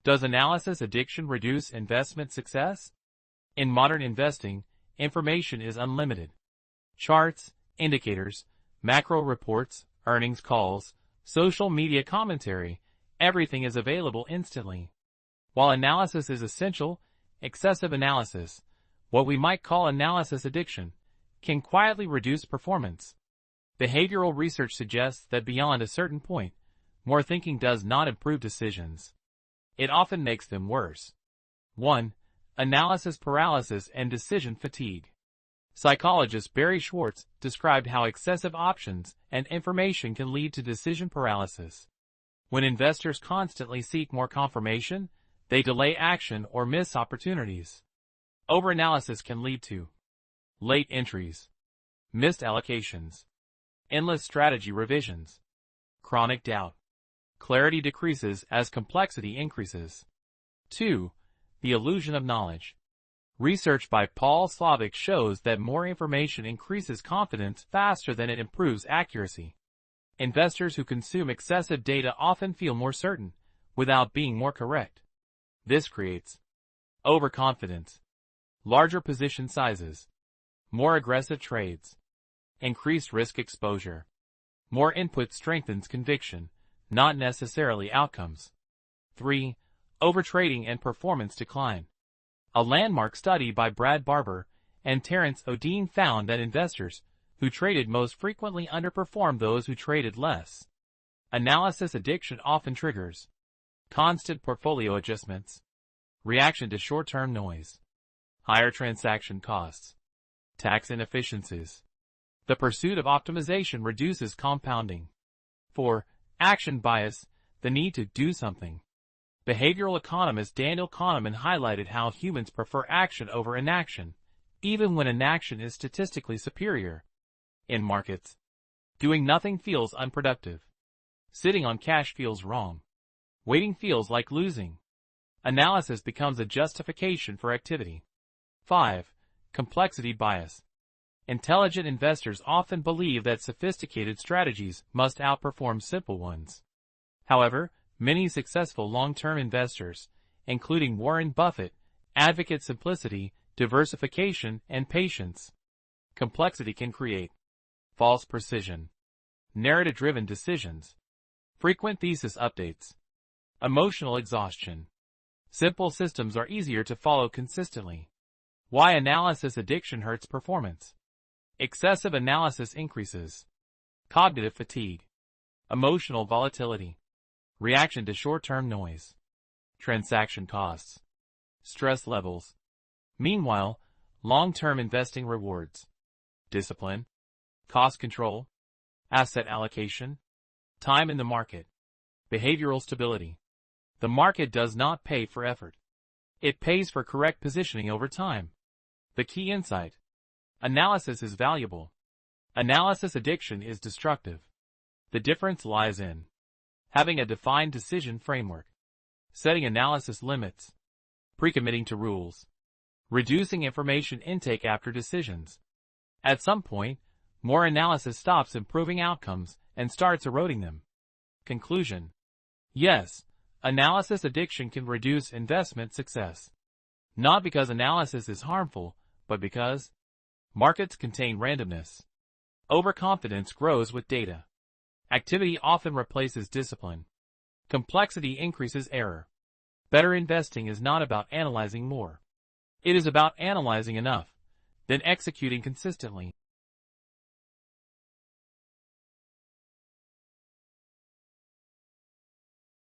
Does analysis addiction reduce investment success? In modern investing, information is unlimited. Charts, indicators, macro reports, earnings calls, social media commentary, everything is available instantly. While analysis is essential, excessive analysis, what we might call analysis addiction, can quietly reduce performance. Behavioral research suggests that beyond a certain point, more thinking does not improve decisions. It often makes them worse. 1. Analysis paralysis and decision fatigue. Psychologist Barry Schwartz described how excessive options and information can lead to decision paralysis. When investors constantly seek more confirmation, they delay action or miss opportunities. Overanalysis can lead to late entries, missed allocations, endless strategy revisions, chronic doubt. Clarity decreases as complexity increases. 2. The illusion of knowledge. Research by Paul Slovic shows that more information increases confidence faster than it improves accuracy. Investors who consume excessive data often feel more certain, without being more correct. This creates overconfidence, larger position sizes, more aggressive trades, increased risk exposure. More input strengthens conviction, not necessarily outcomes. 3. Overtrading and performance decline. A landmark study by Brad Barber and Terence O'Dean found that investors who traded most frequently underperformed those who traded less. Analysis addiction often triggers constant portfolio adjustments, reaction to short-term noise, higher transaction costs, tax inefficiencies. The pursuit of optimization reduces compounding. 4. Action bias, the need to do something. Behavioral economist Daniel Kahneman highlighted how humans prefer action over inaction, even when inaction is statistically superior. In markets, doing nothing feels unproductive. Sitting on cash feels wrong. Waiting feels like losing. Analysis becomes a justification for activity. 5. Complexity bias. Intelligent investors often believe that sophisticated strategies must outperform simple ones. However, many successful long-term investors, including Warren Buffett, advocate simplicity, diversification, and patience. Complexity can create false precision, narrative-driven decisions, frequent thesis updates, emotional exhaustion. Simple systems are easier to follow consistently. Why analysis addiction hurts performance. Excessive analysis increases cognitive fatigue, emotional volatility, reaction to short-term noise, transaction costs, stress levels. Meanwhile, long-term investing rewards discipline, cost control, asset allocation, time in the market, behavioral stability. The market does not pay for effort. It pays for correct positioning over time. The key insight: analysis is valuable. Analysis addiction is destructive. The difference lies in having a defined decision framework, setting analysis limits, pre-committing to rules, reducing information intake after decisions. At some point, more analysis stops improving outcomes and starts eroding them. Conclusion: yes, analysis addiction can reduce investment success. Not because analysis is harmful, but because markets contain randomness. Overconfidence grows with data. Activity often replaces discipline. Complexity increases error. Better investing is not about analyzing more. It is about analyzing enough, then executing consistently.